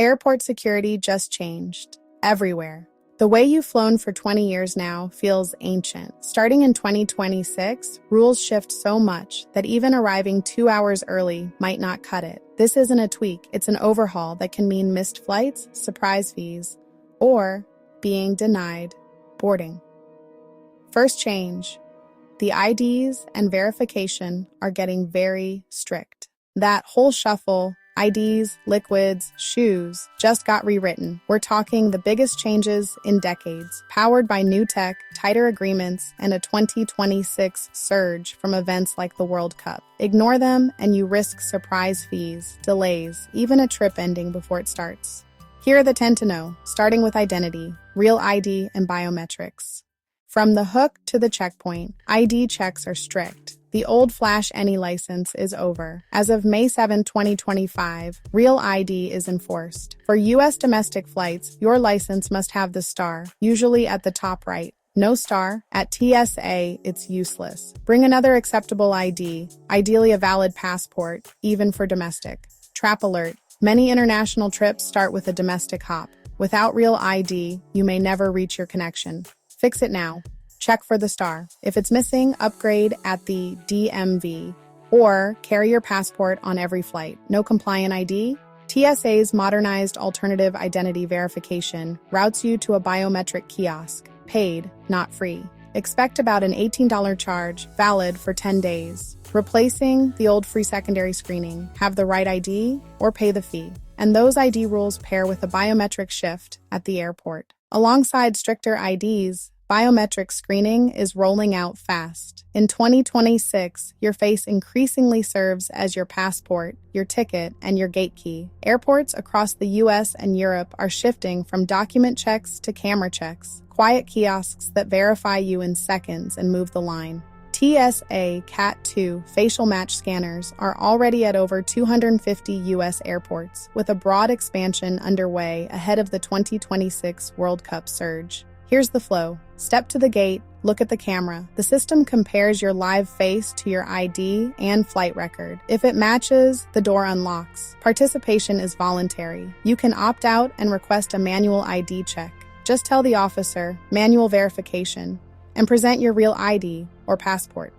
Airport security just changed. Everywhere. The way you've flown for 20 years now feels ancient. Starting in 2026, rules shift so much that even arriving 2 hours early might not cut it. This isn't a tweak, it's an overhaul that can mean missed flights, surprise fees, or being denied boarding. First change. The IDs and verification are getting very strict. That whole shuffle, IDs, liquids, shoes, just got rewritten. We're talking the biggest changes in decades, powered by new tech, tighter agreements, and a 2026 surge from events like the World Cup. Ignore them and you risk surprise fees, delays, even a trip ending before it starts. Here are the 10 to know, starting with identity, real ID, and biometrics. From the hook to the checkpoint, ID checks are strict. The old Flash Any license is over. As of May 7, 2025, Real ID is enforced. For U.S. domestic flights, your license must have the star, usually at the top right. No star? At TSA, it's useless. Bring another acceptable ID, ideally a valid passport, even for domestic. Trap alert. Many international trips start with a domestic hop. Without Real ID, you may never reach your connection. Fix it now. Check for the star. If it's missing, upgrade at the DMV or carry your passport on every flight. No compliant ID? TSA's modernized alternative identity verification routes you to a biometric kiosk. Paid, not free. Expect about an $18 charge, valid for 10 days. Replacing the old free secondary screening. Have the right ID or pay the fee. And those ID rules pair with a biometric shift at the airport. Alongside stricter IDs, biometric screening is rolling out fast. In 2026, your face increasingly serves as your passport, your ticket, and your gate key. Airports across the US and Europe are shifting from document checks to camera checks, quiet kiosks that verify you in seconds and move the line. TSA Cat2 facial match scanners are already at over 250 U.S. airports, with a broad expansion underway ahead of the 2026 World Cup surge. Here's the flow. Step to the gate, look at the camera. The system compares your live face to your ID and flight record. If it matches, the door unlocks. Participation is voluntary. You can opt out and request a manual ID check. Just tell the officer, manual verification, and present your real ID or passport.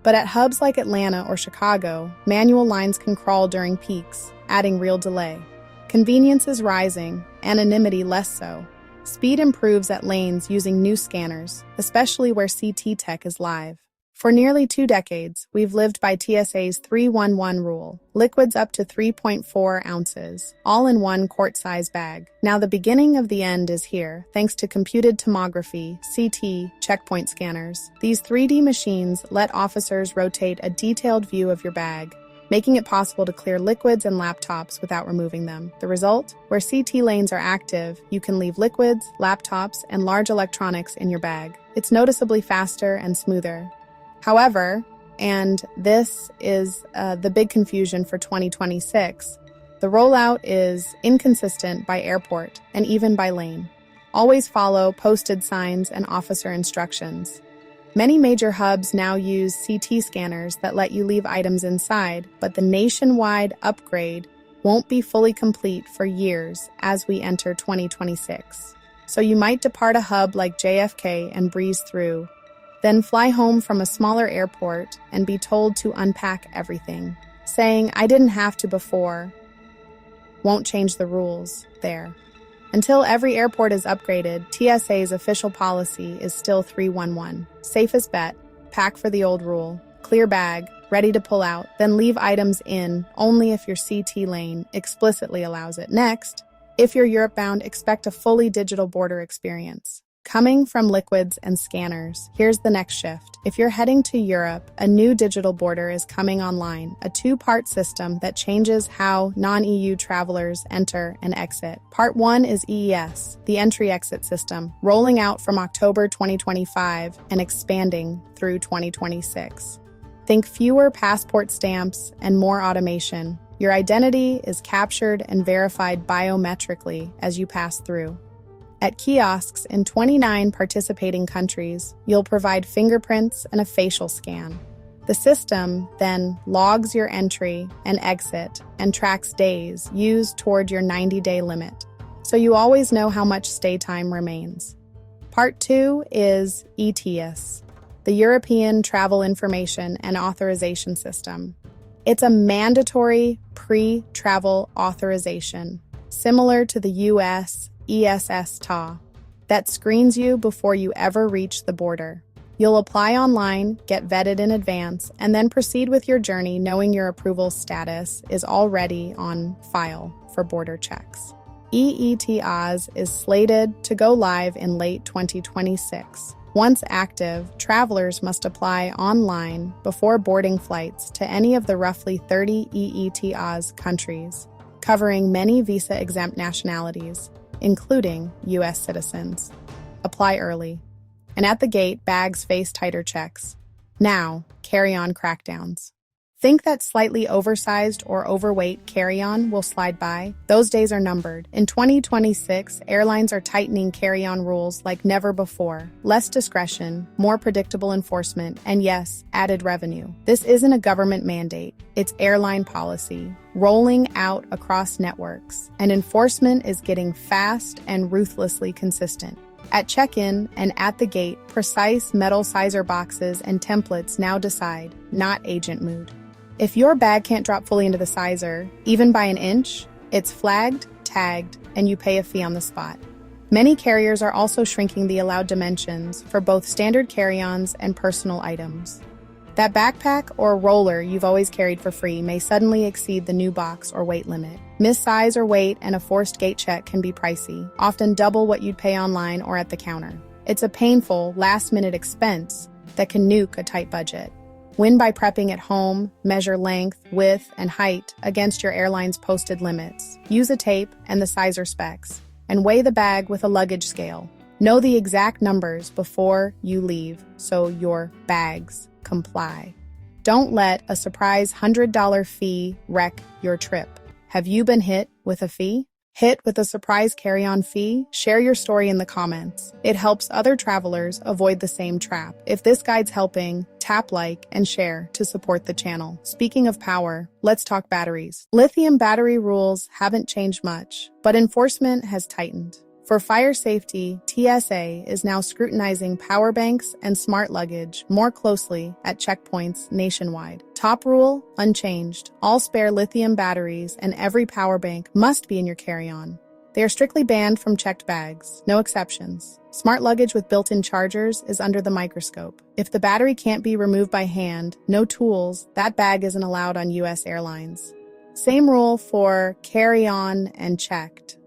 But at hubs like Atlanta or Chicago, manual lines can crawl during peaks, adding real delay. Convenience is rising, anonymity less so. Speed improves at lanes using new scanners, especially where CT tech is live. For nearly 2 decades, we've lived by TSA's 311 rule, liquids up to 3.4 ounces, all in one quart-size bag. Now the beginning of the end is here, thanks to computed tomography, CT, checkpoint scanners. These 3D machines let officers rotate a detailed view of your bag, making it possible to clear liquids and laptops without removing them. The result? Where CT lanes are active, you can leave liquids, laptops, and large electronics in your bag. It's noticeably faster and smoother. However, and this is the big confusion for 2026, the rollout is inconsistent by airport and even by lane. Always follow posted signs and officer instructions. Many major hubs now use CT scanners that let you leave items inside, but the nationwide upgrade won't be fully complete for years as we enter 2026. So you might depart a hub like JFK and breeze through, then fly home from a smaller airport and be told to unpack everything. Saying, "I didn't have to before," won't change the rules there. Until every airport is upgraded, TSA's official policy is still 311. Safest bet, pack for the old rule. Clear bag, ready to pull out, then leave items in only if your CT lane explicitly allows it. Next, if you're Europe-bound, expect a fully digital border experience. Coming from liquids and scanners, here's the next shift. If you're heading to Europe, a new digital border is coming online, a 2-part system that changes how non-EU travelers enter and exit. Part 1 is ETIAS, the entry-exit system, rolling out from October 2025 and expanding through 2026. Think fewer passport stamps and more automation. Your identity is captured and verified biometrically as you pass through. At kiosks in 29 participating countries, you'll provide fingerprints and a facial scan. The system then logs your entry and exit and tracks days used toward your 90-day limit, so you always know how much stay time remains. Part 2 is ETIAS, the European Travel Information and Authorization System. It's a mandatory pre-travel authorization, similar to the US ETIAS, that screens you before you ever reach the border. You'll apply online, get vetted in advance, and then proceed with your journey knowing your approval status is already on file for border checks. ETIAS is slated to go live in late 2026. Once active, travelers must apply online before boarding flights to any of the roughly 30 ETIAS countries, covering many visa-exempt nationalities, including U.S. citizens. Apply early. And at the gate, bags face tighter checks. Now, carry-on crackdowns. Think that slightly oversized or overweight carry-on will slide by? Those days are numbered. In 2026, airlines are tightening carry-on rules like never before. Less discretion, more predictable enforcement, and yes, added revenue. This isn't a government mandate. It's airline policy, rolling out across networks. And enforcement is getting fast and ruthlessly consistent. At check-in and at the gate, precise metal sizer boxes and templates now decide, not agent mood. If your bag can't drop fully into the sizer, even by an inch, it's flagged, tagged, and you pay a fee on the spot. Many carriers are also shrinking the allowed dimensions for both standard carry-ons and personal items. That backpack or roller you've always carried for free may suddenly exceed the new box or weight limit. Missed size or weight and a forced gate check can be pricey, often double what you'd pay online or at the counter. It's a painful, last-minute expense that can nuke a tight budget. Win by prepping at home, measure length, width, and height against your airline's posted limits. Use a tape and the sizer specs, and weigh the bag with a luggage scale. Know the exact numbers before you leave, so your bags comply. Don't let a surprise $100 fee wreck your trip. Have you been hit with a fee? Hit with a surprise carry-on fee? Share your story in the comments. It helps other travelers avoid the same trap. If this guide's helping, tap like and share to support the channel. Speaking of power, let's talk batteries. Lithium battery rules haven't changed much, but enforcement has tightened. For fire safety, TSA is now scrutinizing power banks and smart luggage more closely at checkpoints nationwide. Top rule, unchanged. All spare lithium batteries and every power bank must be in your carry-on. They are strictly banned from checked bags, no exceptions. Smart luggage with built-in chargers is under the microscope. If the battery can't be removed by hand, no tools, that bag isn't allowed on U.S. airlines. Same rule for carry-on and checked.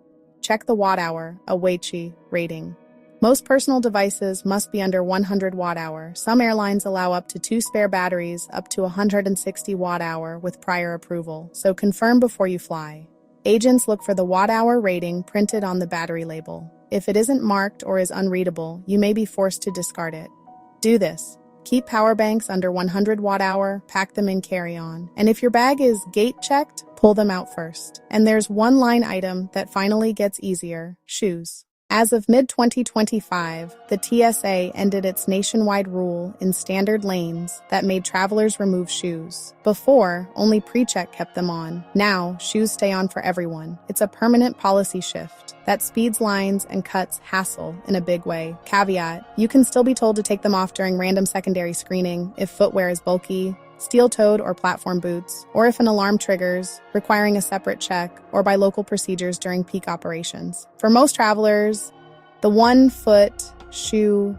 Check the watt-hour, a Weiqi rating. Most personal devices must be under 100 watt-hour. Some airlines allow up to 2 spare batteries up to 160 watt-hour with prior approval, so confirm before you fly. Agents look for the watt-hour rating printed on the battery label. If it isn't marked or is unreadable, you may be forced to discard it. Do this. Keep power banks under 100 watt-hour, pack them in carry-on. And if your bag is gate-checked, pull them out first. And there's one line item that finally gets easier: shoes. As of mid-2025, the TSA ended its nationwide rule in standard lanes that made travelers remove shoes. Before, only pre-check kept them on. Now, shoes stay on for everyone. It's a permanent policy shift that speeds lines and cuts hassle in a big way. Caveat: you can still be told to take them off during random secondary screening if footwear is bulky, steel-toed or platform boots, or if an alarm triggers, requiring a separate check, or by local procedures during peak operations. For most travelers, the one-foot shoe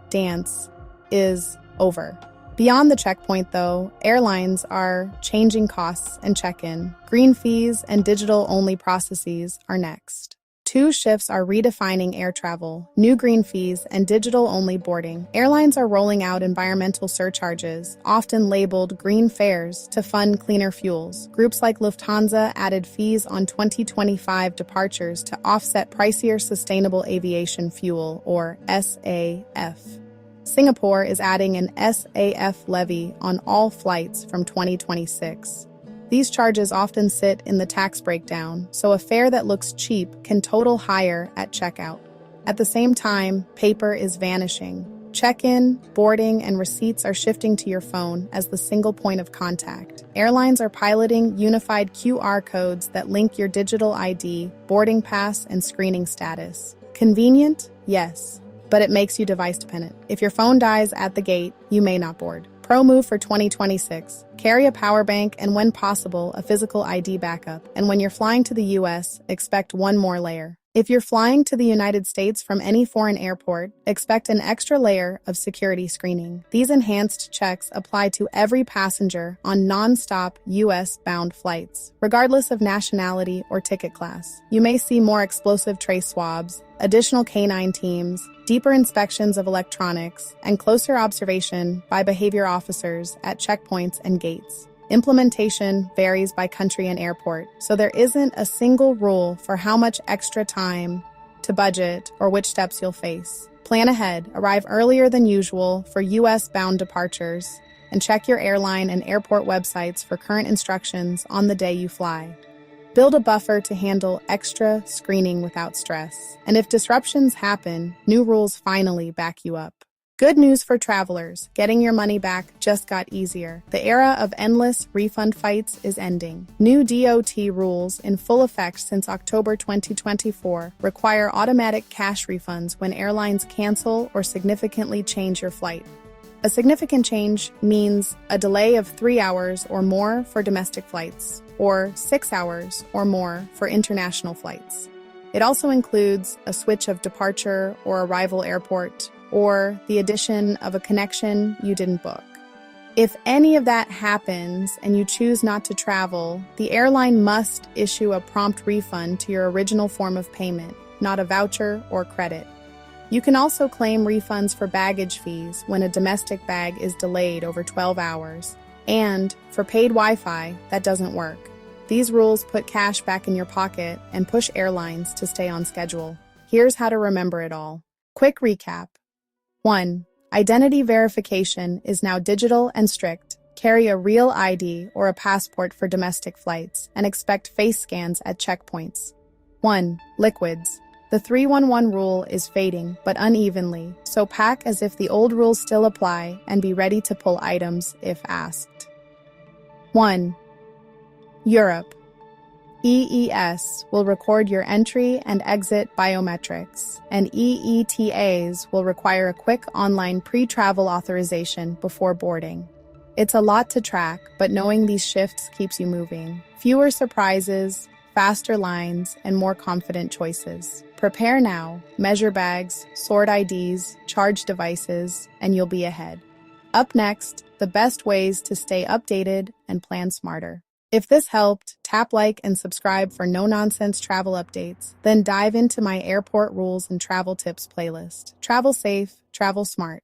dance is over. Beyond the checkpoint, though, airlines are changing costs and check-in. Green fees and digital-only processes are next. 2 shifts are redefining air travel: new green fees and digital-only boarding. Airlines are rolling out environmental surcharges, often labeled green fares, to fund cleaner fuels. Groups like Lufthansa added fees on 2025 departures to offset pricier sustainable aviation fuel, or SAF. Singapore is adding an SAF levy on all flights from 2026. These charges often sit in the tax breakdown, so a fare that looks cheap can total higher at checkout. At the same time, paper is vanishing. Check-in, boarding, and receipts are shifting to your phone as the single point of contact. Airlines are piloting unified QR codes that link your digital ID, boarding pass, and screening status. Convenient? Yes, but it makes you device dependent. If your phone dies at the gate, you may not board. Pro move for 2026. Carry a power bank and, when possible, a physical ID backup. And when you're flying to the US, expect one more layer. If you're flying to the United States from any foreign airport, expect an extra layer of security screening. These enhanced checks apply to every passenger on non-stop US-bound flights, regardless of nationality or ticket class. You may see more explosive trace swabs, additional canine teams, deeper inspections of electronics, and closer observation by behavior officers at checkpoints and gates. Implementation varies by country and airport, so there isn't a single rule for how much extra time to budget or which steps you'll face. Plan ahead, arrive earlier than usual for US-bound departures, and check your airline and airport websites for current instructions on the day you fly. Build a buffer to handle extra screening without stress. And if disruptions happen, new rules finally back you up. Good news for travelers. Getting your money back just got easier. The era of endless refund fights is ending. New DOT rules in full effect since October 2024 require automatic cash refunds when airlines cancel or significantly change your flight. A significant change means a delay of 3 hours or more for domestic flights, or 6 hours or more for international flights. It also includes a switch of departure or arrival airport, or the addition of a connection you didn't book. If any of that happens and you choose not to travel, the airline must issue a prompt refund to your original form of payment, not a voucher or credit. You can also claim refunds for baggage fees when a domestic bag is delayed over 12 hours. And for paid Wi-Fi, that doesn't work. These rules put cash back in your pocket and push airlines to stay on schedule. Here's how to remember it all. Quick recap. 1. Identity verification is now digital and strict. Carry a real ID or a passport for domestic flights and expect face scans at checkpoints. 1. Liquids. The 311 rule is fading, but unevenly, so pack as if the old rules still apply and be ready to pull items if asked. 1. Europe. EES will record your entry and exit biometrics, and EETIAS will require a quick online pre-travel authorization before boarding. It's a lot to track, but knowing these shifts keeps you moving. Fewer surprises, faster lines, and more confident choices. Prepare now, measure bags, sort IDs, charge devices, and you'll be ahead. Up next, the best ways to stay updated and plan smarter. If this helped, tap like and subscribe for no-nonsense travel updates. Then dive into my airport rules and travel tips playlist. Travel safe, travel smart.